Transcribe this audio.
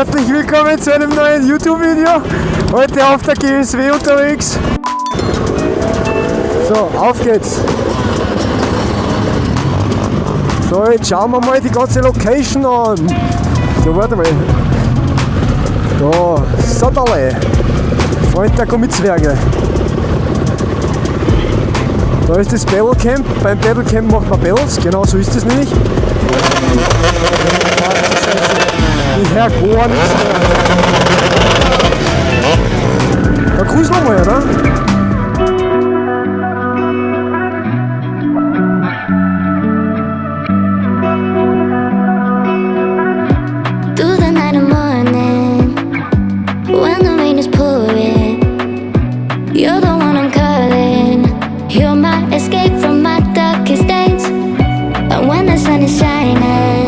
Herzlich willkommen zu einem neuen YouTube-Video. Heute auf der GSW unterwegs. So, auf geht's. So, jetzt schauen wir mal die ganze Location an. So, warte mal. Da, Sodderle. Freund der Gummizwerge. Da ist das Battle Camp. Beim Battle Camp macht man Battles, genau so ist es nämlich. Ich höre gar nichts mehr. Da grüßen wir mal, oder? Escape from my darkest days. And when the sun is shining